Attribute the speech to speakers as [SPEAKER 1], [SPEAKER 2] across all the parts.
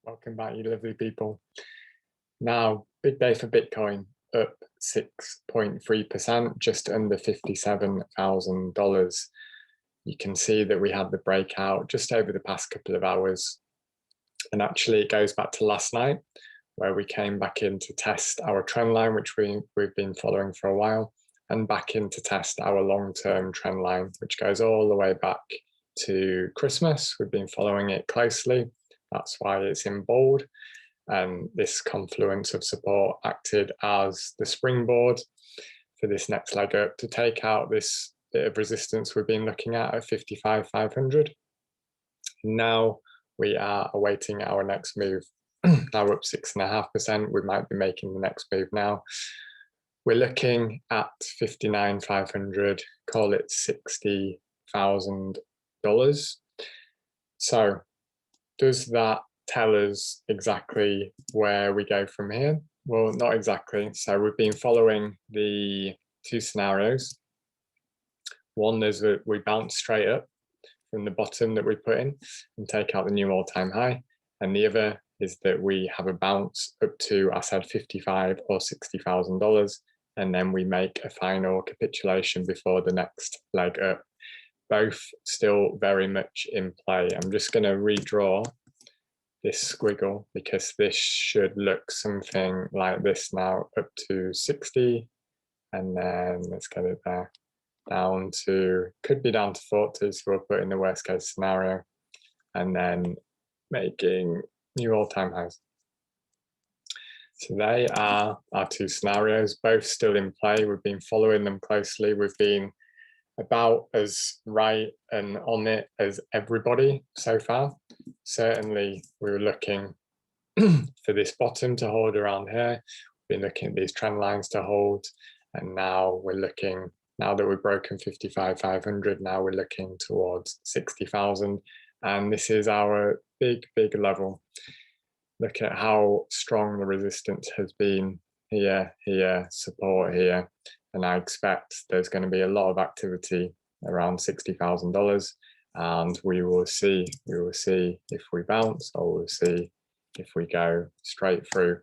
[SPEAKER 1] Welcome back, you lovely people. Now, big day for Bitcoin, up 6.3%, just under $57,000. You can see that we had the breakout just over the past couple of hours. And actually, it goes back to last night, where we came back in to test our trend line, which we've been following for a while, and back in to test our long-term trend line, which goes all the way back to Christmas. We've been following it closely. That's why it's in bold. And this confluence of support acted as the springboard for this next leg up to take out this bit of resistance we've been looking at 55,500. Now we are awaiting our next move. Now we're up 6.5%. We might be making the next move now. We're looking at 59,500, call it $60,000. So does that tell us exactly where we go from here? Well, not exactly. So we've been following the two scenarios. One is that we bounce straight up from the bottom that we put in and take out the new all-time high. And the other is that we have a bounce up to, I said, $55,000 or $60,000. And then we make a final capitulation before the next leg up. Both still very much in play. I'm just going to redraw this squiggle because this should look something like this now, up to 60, and then let's get it there, down to, could be down to 40, so we'll put in the worst case scenario, and then making new all-time highs. So they are our two scenarios, both still in play. We've been following them closely. We've been about as right and on it as everybody so far. Certainly we were looking for this bottom to hold around here. We've been looking at these trend lines to hold, and now we're looking, now that we've broken 55,500, now we're looking towards 60,000, and this is our big level. Look at how strong the resistance has been here, support here. And I expect there's going to be a lot of activity around $60,000, and we will see if we bounce, or we'll see if we go straight through.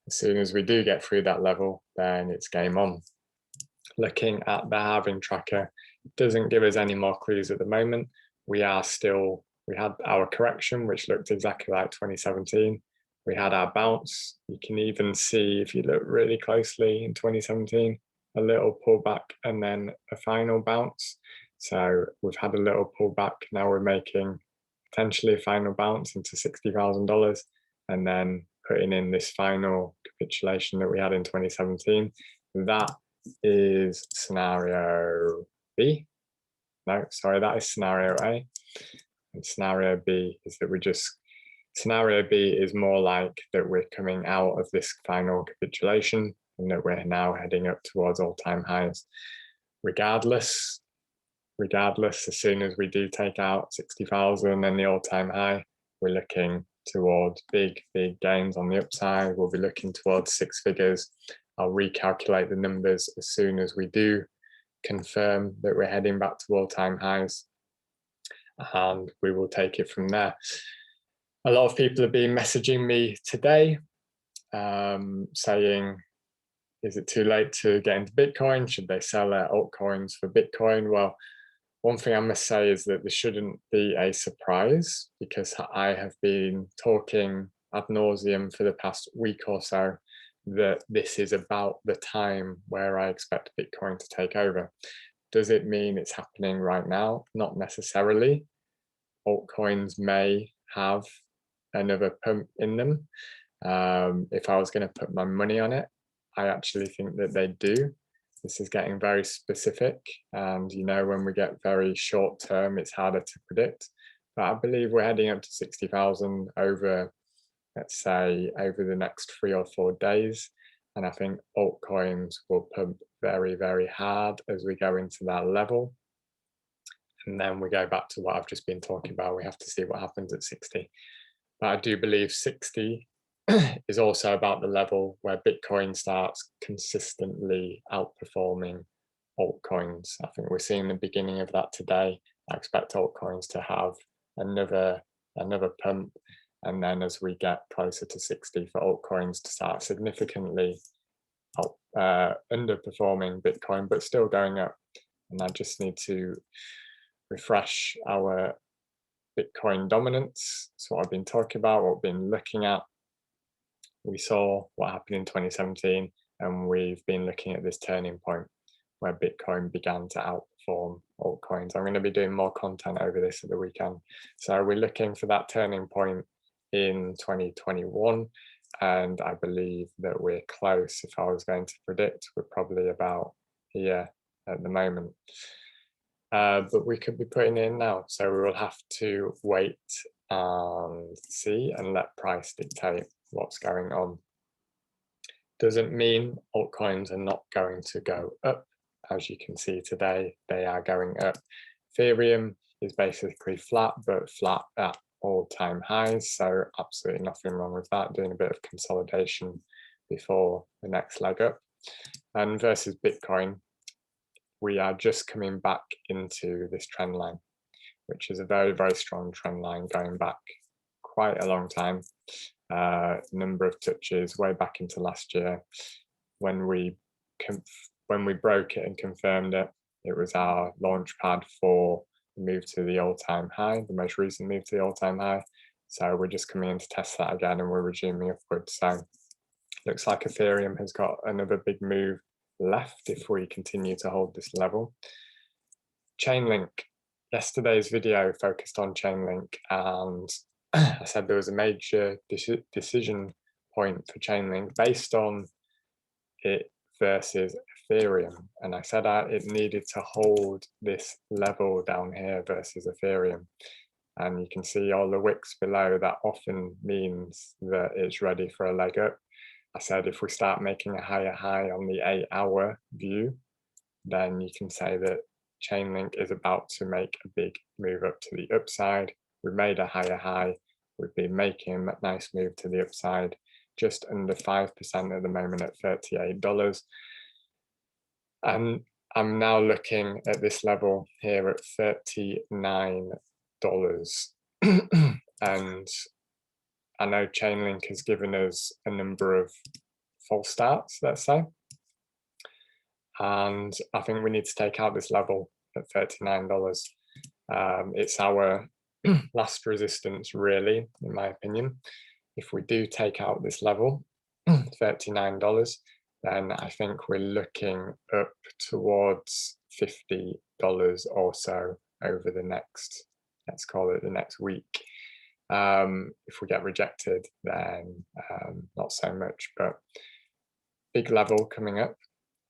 [SPEAKER 1] As soon as we do get through that level, then it's game on. Looking at the halving tracker, it doesn't give us any more clues at the moment. We had our correction, which looked exactly like 2017. We had our bounce. You can even see, if you look really closely, in 2017, a little pullback and then a final bounce. So we've had a little pullback. Now we're making potentially a final bounce into $60,000, and then putting in this final capitulation that we had in 2017. That is scenario B. No, sorry, that is scenario A. And scenario B is that scenario B is more like that we're coming out of this final capitulation, and that we're now heading up towards all-time highs. Regardless, as soon as we do take out 60,000 and the all-time high, we're looking towards big gains on the upside. We'll be looking towards six figures. I'll recalculate the numbers as soon as we do confirm that we're heading back to all-time highs, and we will take it from there. A lot of people have been messaging me today saying, is it too late to get into Bitcoin? Should they sell their altcoins for Bitcoin? Well, one thing I must say is that this shouldn't be a surprise, because I have been talking ad nauseum for the past week or so that this is about the time where I expect Bitcoin to take over. Does it mean it's happening right now? Not necessarily. Altcoins may have another pump in them. If I was going to put my money on it, I actually think that they do. This is getting very specific, and when we get very short term, it's harder to predict. But I believe we're heading up to 60,000 over, let's say, over the next 3 or 4 days. And I think altcoins will pump very hard as we go into that level. And then we go back to what I've just been talking about. We have to see what happens at 60. But I do believe 60 is also about the level where Bitcoin starts consistently outperforming altcoins. I think we're seeing the beginning of that today. I expect altcoins to have another pump And then as we get closer to 60 for altcoins to start significantly underperforming Bitcoin, but still going up. And I just need to refresh our Bitcoin dominance. That's what I've been talking about, what we've been looking at. We saw what happened in 2017, and we've been looking at this turning point where Bitcoin began to outperform altcoins. I'm going to be doing more content over this at the weekend. So we're looking for that turning point in 2021. And I believe that we're close. If I was going to predict, we're probably about here at the moment. But we could be putting it in now. So we will have to wait and see and let price dictate what's going on. Doesn't mean altcoins are not going to go up. As you can see today, they are going up. Ethereum is basically flat, but flat at all-time highs, so absolutely nothing wrong with that, doing a bit of consolidation before the next leg up. And versus Bitcoin, we are just coming back into this trend line, which is a very, very strong trend line going back quite a long time. Number of touches way back into last year. When we broke it and confirmed it, it was our launch pad for the move to the all-time high, the most recent move to the all-time high. So we're just coming in to test that again, and we're resuming upwards. So looks like Ethereum has got another big move left if we continue to hold this level. Chainlink. Yesterday's video focused on Chainlink, and I said there was a major decision point for Chainlink based on it versus Ethereum, and I said it needed to hold this level down here versus Ethereum, and you can see all the wicks below. That often means that it's ready for a leg up. I said if we start making a higher high on the 8-hour view, then you can say that Chainlink is about to make a big move up to the upside. We made a higher high. We've been making a nice move to the upside, just under 5% at the moment at $38. And I'm now looking at this level here at $39. And I know Chainlink has given us a number of false starts, let's say. And I think we need to take out this level at $39. It's our last resistance, really, in my opinion. If we do take out this level, $39, then I think we're looking up towards $50 or so over the next, let's call it the next week. If we get rejected, then not so much, but big level coming up.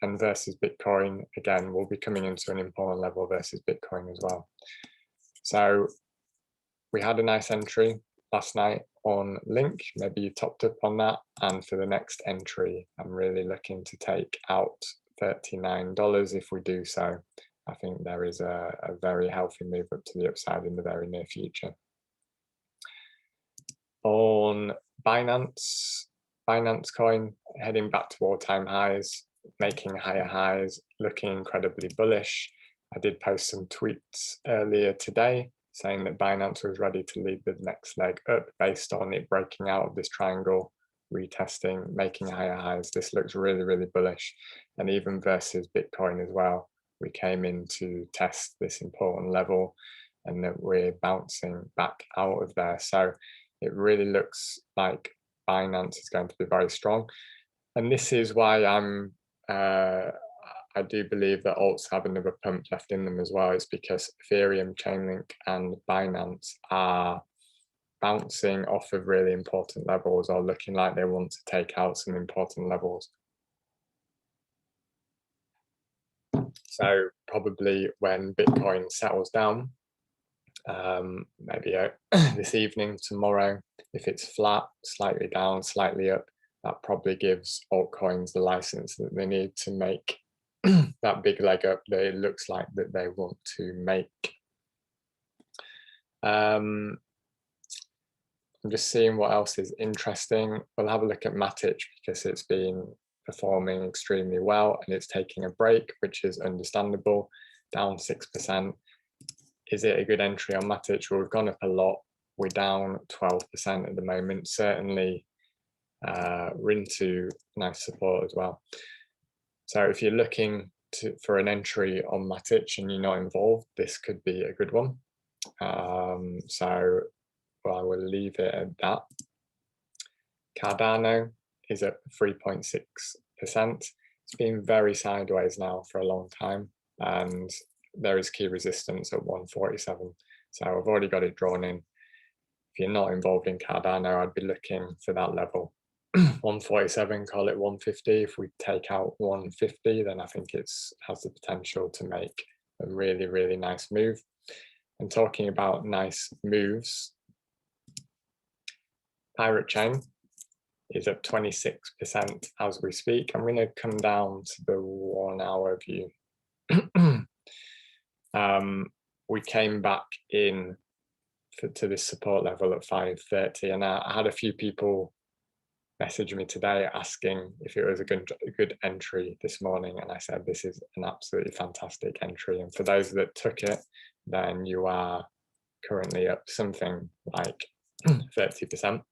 [SPEAKER 1] And versus Bitcoin, again, we'll be coming into an important level versus Bitcoin as well. So we had a nice entry last night on Link. Maybe you topped up on that. And for the next entry, I'm really looking to take out $39. If we do so, I think there is a very healthy move up to the upside in the very near future. On Binance coin, heading back to all-time highs, making higher highs, looking incredibly bullish. I did post some tweets earlier today saying that Binance was ready to lead the next leg up based on it breaking out of this triangle, retesting, making higher highs. This looks really, really bullish. And even versus Bitcoin as well, we came in to test this important level and that we're bouncing back out of there. So it really looks like Binance is going to be very strong. And this is why I do believe that alts have another pump left in them as well. It's because Ethereum, Chainlink, and Binance are bouncing off of really important levels or looking like they want to take out some important levels. So probably when Bitcoin settles down, maybe this evening, tomorrow, if it's flat, slightly down, slightly up, that probably gives altcoins the license that they need to make that big leg up that it looks like that they want to make. I'm just seeing what else is interesting. We'll have a look at MATIC because it's been performing extremely well and it's taking a break, which is understandable, down 6%. Is it a good entry on MATIC? Well, we've gone up a lot we're down 12% at the moment. Certainly we're into nice support as well. So if you're looking for an entry on MATIC and you're not involved, this could be a good one. So I will leave it at that. Cardano is at 3.6%. It's been very sideways now for a long time, and there is key resistance at 147. So I've already got it drawn in. If you're not involved in Cardano, I'd be looking for that level. 147, call it 150. If we take out 150, then I think it has the potential to make a really, really nice move. And talking about nice moves, Pirate Chain is up 26% as we speak. I'm going to come down to the 1 hour view. We came back in to this support level at 530, and I had a few people message me today asking if it was a good entry this morning, and I said this is an absolutely fantastic entry. And for those that took it, then you are currently up something like 30%.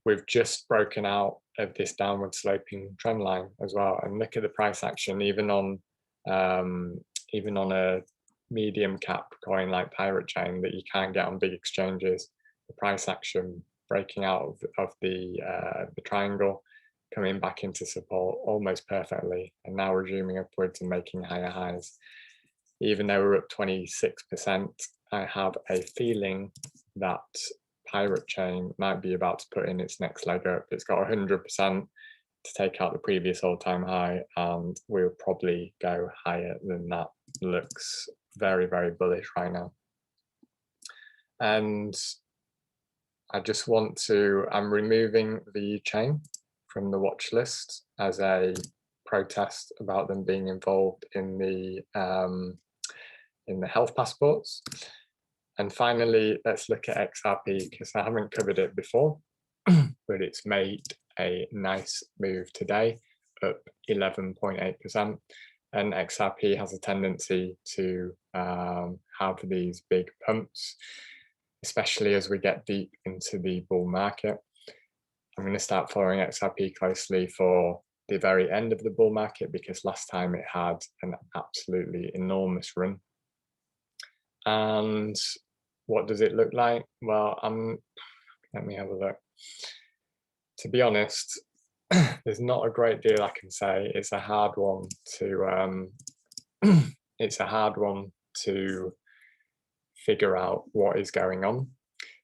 [SPEAKER 1] We've just broken out of this downward sloping trend line as well, and look at the price action. Even on a medium cap coin like Pirate Chain that you can't get on big exchanges, the price action breaking out of the triangle, coming back into support almost perfectly, and now resuming upwards and making higher highs. Even though we're up 26%, I have a feeling that Pirate Chain might be about to put in its next leg up. It's got 100% to take out the previous all-time high, and we'll probably go higher than that. Looks very, very bullish right now. And I just want to, I'm removing the chain from the watch list as a protest about them being involved in the health passports. And finally, let's look at XRP, because I haven't covered it before, but it's made a nice move today, up 11.8%. And XRP has a tendency to have these big pumps, especially as we get deep into the bull market. I'm going to start following XRP closely for the very end of the bull market, because last time it had an absolutely enormous run. And what does it look like? Well, let me have a look. To be honest, there's not a great deal I can say. It's a hard one to figure out what is going on.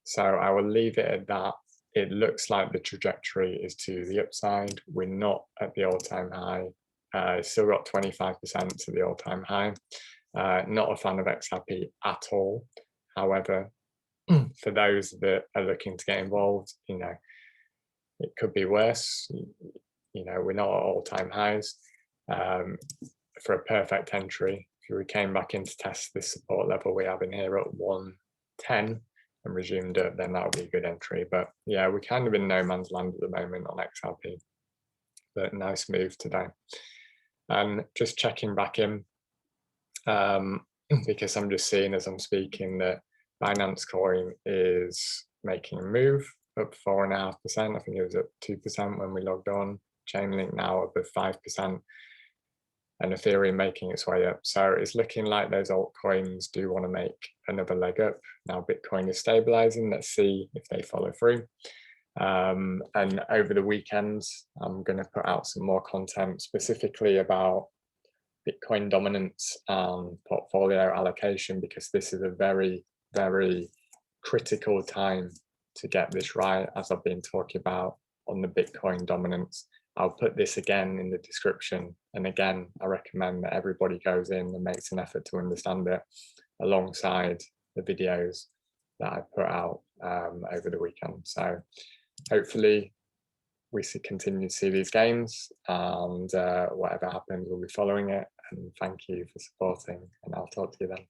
[SPEAKER 1] So I will leave it at that. It looks like the trajectory is to the upside. We're not at the all-time high. It's still got 25% to the all-time high. Not a fan of XRP at all. However, for those that are looking to get involved, you know, it could be worse. You know, we're not at all-time highs. For a perfect entry, if we came back in to test this support level we have in here at 110 and resumed up, then that would be a good entry. But yeah, we're kind of in no man's land at the moment on XRP. But nice move today. Just checking back in, because I'm just seeing as I'm speaking that Binance Coin is making a move up 4.5%. I think it was up 2% when we logged on. Chainlink now up at 5%, and Ethereum making its way up. So it's looking like those altcoins do want to make another leg up. Now Bitcoin is stabilizing. Let's see if they follow through. And over the weekend, I'm going to put out some more content specifically about Bitcoin dominance and portfolio allocation, because this is a very, very critical time to get this right, as I've been talking about on the Bitcoin dominance. I'll put this again in the description. And again, I recommend that everybody goes in and makes an effort to understand it alongside the videos that I put out over the weekend. So hopefully we continue to see these gains, and whatever happens, we'll be following it. And thank you for supporting, and I'll talk to you then.